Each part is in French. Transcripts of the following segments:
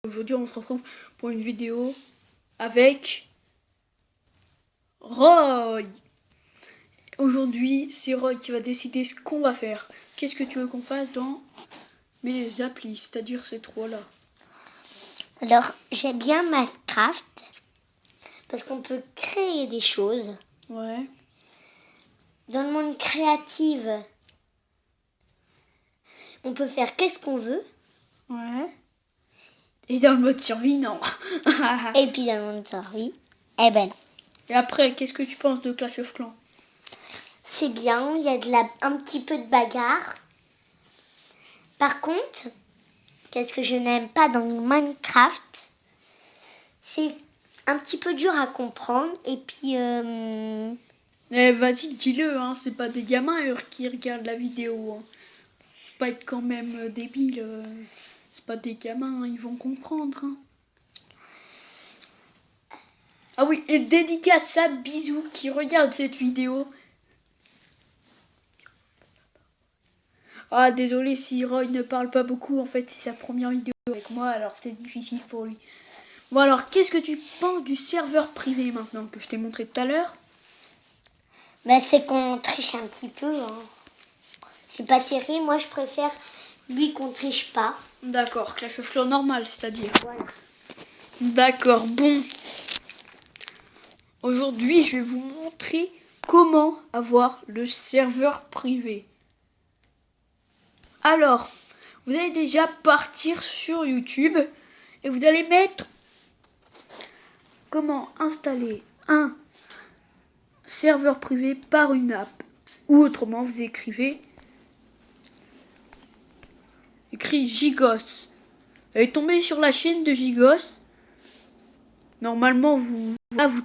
Aujourd'hui, on se retrouve pour une vidéo avec Roy. Aujourd'hui, c'est Roy qui va décider ce qu'on va faire. Qu'est-ce que tu veux qu'on fasse dans mes applis, c'est-à-dire ces trois-là? Alors, j'aime bien Minecraft parce qu'on peut créer des choses. Ouais. Dans le monde créatif, on peut faire qu'est-ce qu'on veut. Ouais. Et dans le mode survie, non. Et puis dans le monde survie, eh ben non. Et après, qu'est-ce que tu penses de Clash of Clans? C'est bien, il y a un petit peu de bagarre. Par contre, qu'est-ce que je n'aime pas dans Minecraft, c'est un petit peu dur à comprendre. Et puis, Vas-y, dis-le, hein, c'est pas des gamins qui regardent la vidéo. Hein. Faut pas être quand même débile. C'est pas des gamins, hein, ils vont comprendre. Hein. Ah oui, et dédicace à Bisou qui regarde cette vidéo. Ah, désolé si Roy ne parle pas beaucoup, en fait, c'est sa première vidéo avec moi, alors c'est difficile pour lui. Bon, alors, qu'est-ce que tu penses du serveur privé maintenant que je t'ai montré tout à l'heure? ben, c'est qu'on triche un petit peu. Hein. C'est pas terrible, moi je préfère lui qu'on triche pas. D'accord, Clash of Clans normal, c'est-à-dire. Voilà. D'accord, bon. Aujourd'hui, je vais vous montrer comment avoir le serveur privé. Alors, vous allez déjà partir sur YouTube et vous allez mettre comment installer un serveur privé par une app. Ou autrement, vous écrivez Gigos. Vous allez tomber sur la chaîne de Gigos. Normalement, vous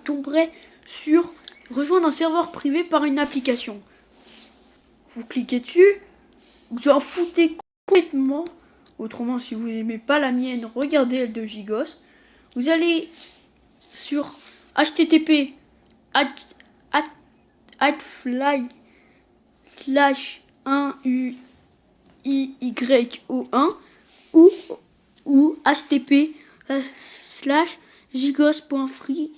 tomberez sur rejoindre un serveur privé par une application. Vous cliquez dessus, vous en foutez complètement. Autrement, si vous n'aimez pas la mienne, regardez elle de Gigos. Vous allez sur http @fly/1uiyo1 ou http://gigos.free.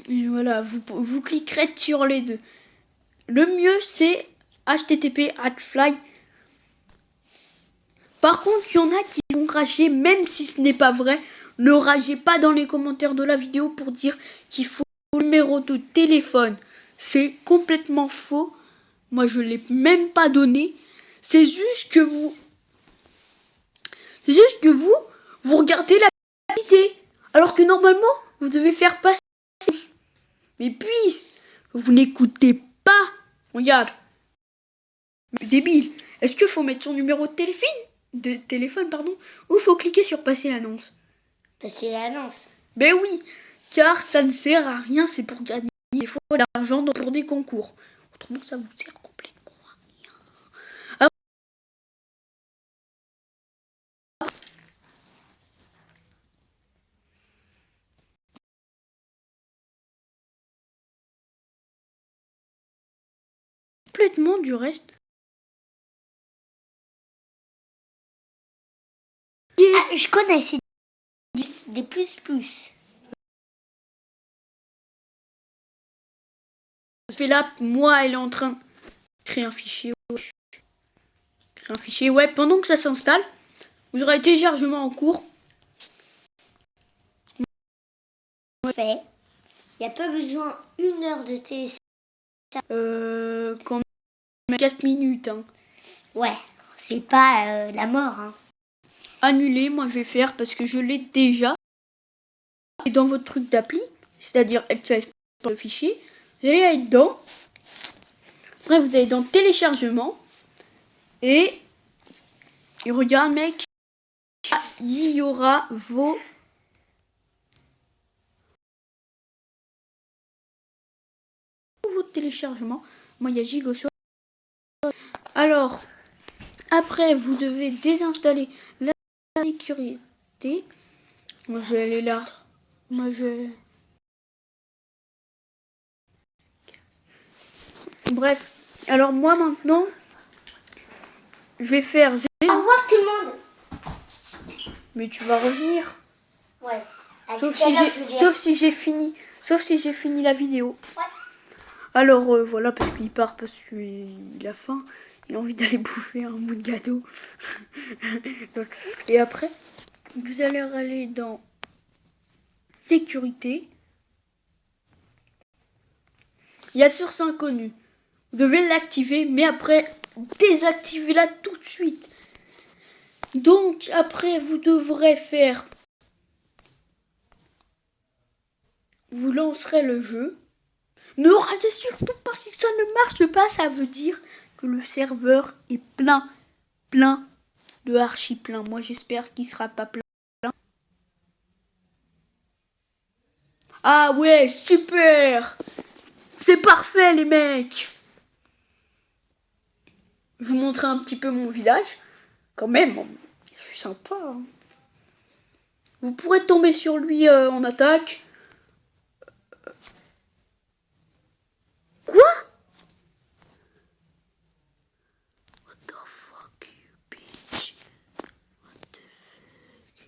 Et voilà, vous cliquerez sur les deux. Le mieux c'est http://fly. Par contre, il y en a qui vont rager, même si ce n'est pas vrai. Ne ragez pas dans les commentaires de la vidéo pour dire qu'il faut le numéro de téléphone. C'est complètement faux. Moi, je ne l'ai même pas donné. C'est juste que vous regardez la publicité. Alors que normalement, vous devez faire passer. Mais puis, vous n'écoutez pas. Regarde. Débile. Est-ce qu'il faut mettre son numéro de téléphone, ou faut cliquer sur passer l'annonce? Passer l'annonce. Ben oui, car ça ne sert à rien, c'est pour gagner des fois de l'argent pour des concours. Autrement, ça vous sert complètement à rien. Complètement du reste. Ah, je connais, c'est des plus. Parce que là, moi, elle est en train de créer un fichier. Ouais, pendant que ça s'installe, vous aurez téléchargement en cours. Fait. Il n'y a pas besoin 1 heure de téléchargement. Quand même 4 minutes. Hein. Ouais, c'est pas la mort. Hein. Annuler, moi je vais faire parce que je l'ai déjà. Et dans votre truc d'appli, c'est-à-dire access pour le fichier, vous allez aller dedans. Après, vous allez dans téléchargement. Et regarde, mec, il y aura vos téléchargements. Moi, il y a Gigos. Alors, après, vous devez désinstaller la sécurité. Moi, je vais aller là. Bref. Alors, moi, maintenant, je vais faire... Au revoir tout le monde. Mais tu vas revenir. Ouais. À Sauf tout à si l'heure, j'ai, je veux dire. sauf si j'ai fini. Sauf si j'ai fini la vidéo. Ouais. Alors voilà, parce qu'il part parce qu'il a faim. Il a envie d'aller bouffer un bout de gâteau. Et après, vous allez aller dans sécurité. Il y a source inconnue. Vous devez l'activer, mais après, désactivez-la tout de suite. Donc, après, vous devrez faire... Vous lancerez le jeu. Ne rasez surtout pas si ça ne marche pas. Ça veut dire que le serveur est plein de archi plein. Moi, j'espère qu'il sera pas plein. Ah ouais, super! C'est parfait, les mecs! Je vous montrer un petit peu mon village. Quand même, je suis sympa. Hein. Vous pourrez tomber sur lui en attaque. Quoi? What the fuck, you bitch? What the fuck?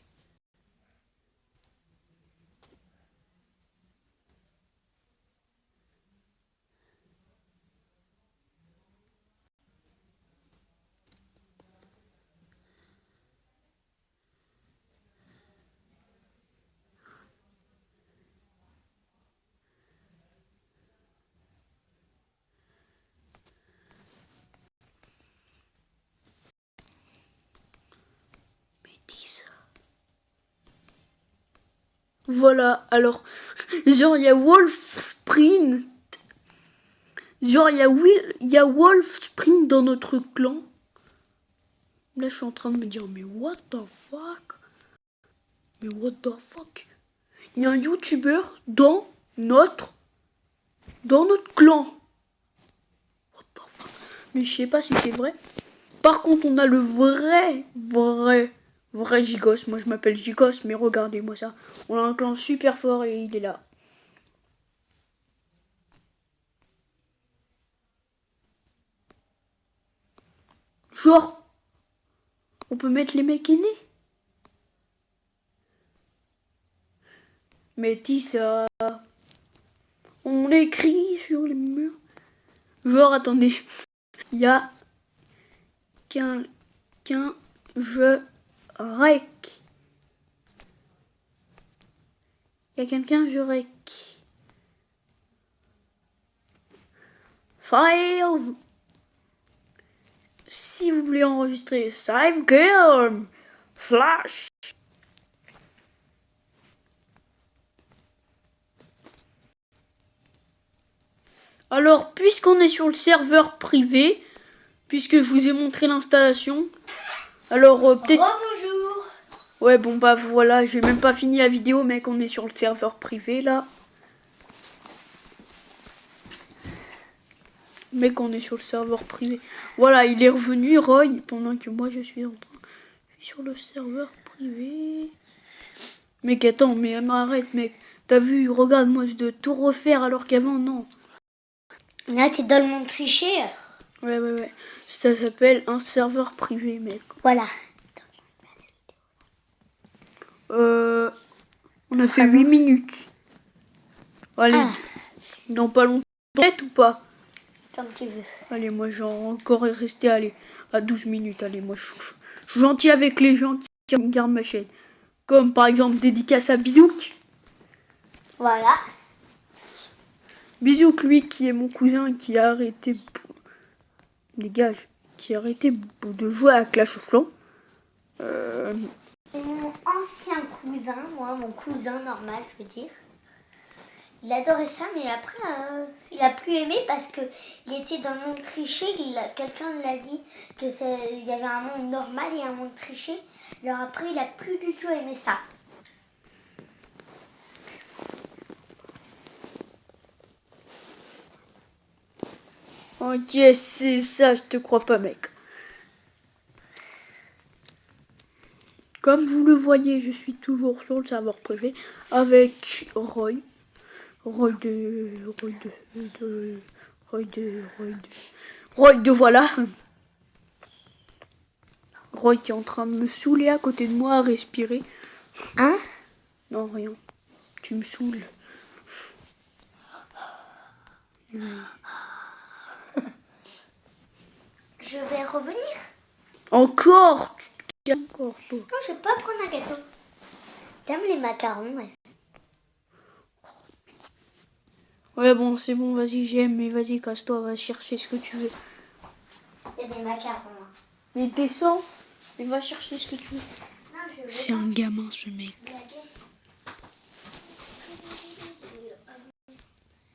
Mais dis ça. Voilà, alors, genre, il y a Wolf Sprint. Genre, il y a Wolf Sprint dans notre clan. Là, je suis en train de me dire, mais what the fuck? Mais what the fuck? Il y a un YouTuber dans notre clan. What the fuck? Mais je sais pas si c'est vrai. Par contre, on a le vrai Gigos. Moi, je m'appelle Gigos, mais regardez-moi ça. On a un clan super fort et il est là. Genre, on peut mettre les mecs aînés. Mais dis ça. On écrit sur les murs. Genre, attendez. Il y a qu'un je rec. Il y a quelqu'un, je rec. Save. Si vous voulez enregistrer Save Game. Flash. Alors, puisqu'on est sur le serveur privé, puisque je vous ai montré l'installation, alors peut-être... Rebonjour. Ouais, bon bah voilà, j'ai même pas fini la vidéo, mec, on est sur le serveur privé, là. Mec, on est sur le serveur privé. Voilà, il est revenu, Roy, pendant que moi, je suis sur le serveur privé. Mec, attends, mais arrête, mec. T'as vu, regarde, moi, je dois tout refaire, alors qu'avant, non. Là, t'es dans le monde triché. Ouais. Ça s'appelle un serveur privé, mec. Voilà. On a fait 8 minutes. Allez, dans pas longtemps, ou pas? Comme tu veux. Allez, moi, j'ai encore resté, allez, à 12 minutes. Allez, moi, je suis gentil avec les gens qui regardent ma chaîne. Comme, par exemple, dédicace à Bizouk. Voilà. Bizouk, lui, qui est mon cousin, qui a arrêté... Dégage. Qui a arrêté de jouer à Clash of Clans. Et mon ancien cousin, mon cousin normal, je veux dire, il adorait ça, mais après, il a plus aimé parce que il était dans le monde triché. Quelqu'un l'a dit que il y avait un monde normal et un monde triché. Alors après, il a plus du tout aimé ça. Ok, c'est ça, je te crois pas, mec. Comme vous le voyez, je suis toujours sur le serveur privé avec Roy. Roy de voilà. Roy qui est en train de me saouler à côté de moi à respirer. Hein? Non, rien. Tu me saoules. Je vais revenir. Encore? Tu te calmes encore, toi. Non, je vais pas prendre un gâteau. T'aimes les macarons, ouais. Ouais, bon, c'est bon, vas-y, j'aime, mais vas-y, casse-toi, va chercher ce que tu veux. Il y a des macarons. Hein. Mais descends, et va chercher ce que tu veux. Non, je vais C'est pas un gamin, ce mec. blaguer.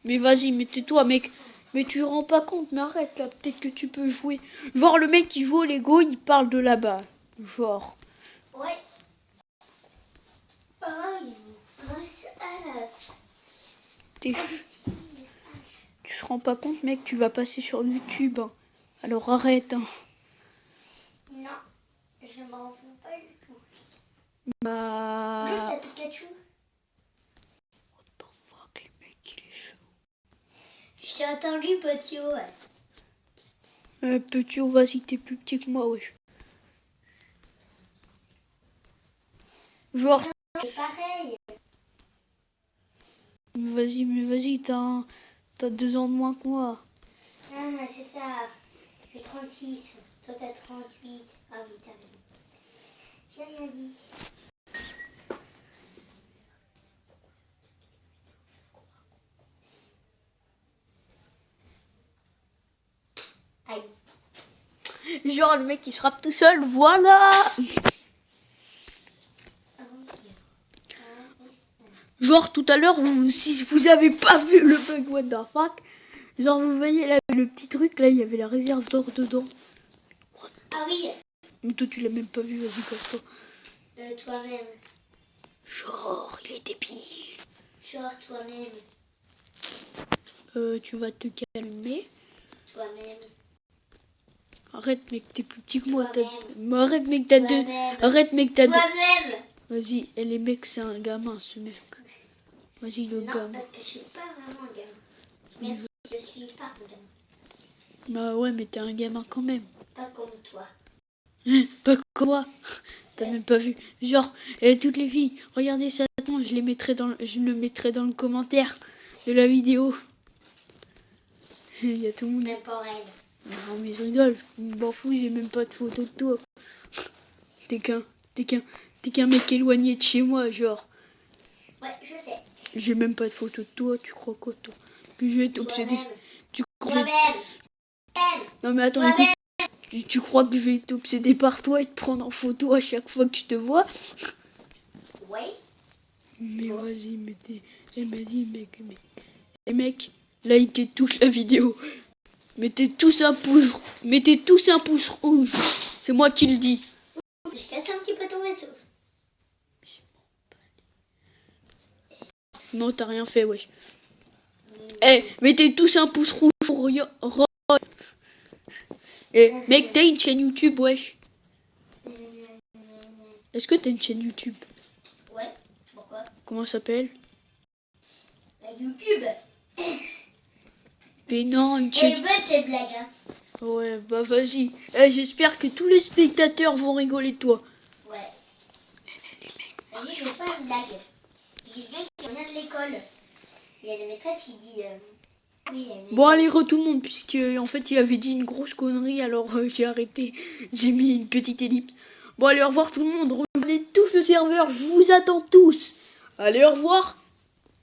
Mais vas-y, mais tais-toi, mec. Mais tu rends pas compte, mais arrête, là, peut-être que tu peux jouer. Genre, le mec qui joue au Lego, il parle de là-bas. Genre. Ouais. Oh, Alas. Tu te rends pas compte, mec, tu vas passer sur YouTube. Hein. Alors arrête. Hein. Non, je m'en fous pas du tout. Bah. T'as Pikachu. What the fuck, les mecs, il est chaud. Je t'ai entendu, petit ouais. Petit, vas-y, t'es plus petit que moi, wesh. Genre. C'est pareil. Mais vas-y, t'as 2 ans de moins que moi. Non, mais c'est ça. J'ai 36. Toi, t'as 38. Ah oui, t'as raison. J'ai rien dit. Aïe. Genre, le mec, il se frappe tout seul, voilà. Genre, tout à l'heure, si vous avez pas vu le bug what the fuck, genre, vous voyez là, le petit truc, là, il y avait la réserve d'or dedans. Ah oui. Mais toi, tu l'as même pas vu, vas-y, casse-toi. Toi-même. Genre, il est débile. Genre, toi-même. Tu vas te calmer. Toi-même. Arrête, mec, t'es plus petit que moi. Toi-même. Mais arrête, mec, t'as deux. Toi-même. Arrête, mec, t'as deux. Toi-même. Vas-y, et les mecs, c'est un gamin, ce mec. Vas-y, le Non, gamin. parce que je suis pas vraiment un gamin. Même si je suis pas un gamin. Bah ouais, mais t'es un gamin quand même. Pas comme toi. Pas comme moi. T'as même pas vu. Genre, toutes les filles, regardez ça. Attends, je le mettrai dans le commentaire de la vidéo. Il y a tout le monde. Même pas elle. Non, mais je rigole. Je m'en fous, j'ai même pas de photo de toi. T'es qu'un mec éloigné de chez moi, genre. Ouais, je sais. J'ai même pas de photo de toi, tu crois quoi, toi? Que je vais être obsédé. Toi-même. Tu crois Toi-même. Non, mais attends, Toi-même. écoute. Tu crois que je vais être obsédé par toi et te prendre en photo à chaque fois que je te vois? Ouais. Mais vas-y, vas-y, mec. Mec, likez toute la vidéo. Mettez tous un pouce rouge. C'est moi qui le dis. Je casse un petit peu ton vaisseau. Non, t'as rien fait, wesh. Mettez tous un pouce rouge pour Roy. Mec, t'as une chaîne YouTube, wesh. Est-ce que t'as une chaîne YouTube? Ouais, pourquoi? Comment ça s'appelle? La YouTube. Mais non, une Et chaîne... bonne tes blagues, hein. Ouais, bah vas-y. J'espère que tous les spectateurs vont rigoler de toi. Ouais. Les mecs, Vas-y, je fais pas une blague. Il y a quelqu'un qui revient de l'école. Il y a le maîtresse, il dit... Oui, bon, allez, tout le monde, puisque en fait il avait dit une grosse connerie, alors j'ai arrêté. J'ai mis une petite ellipse. Bon, allez, au revoir tout le monde. Revenez tous le serveur, je vous attends tous. Allez, au revoir.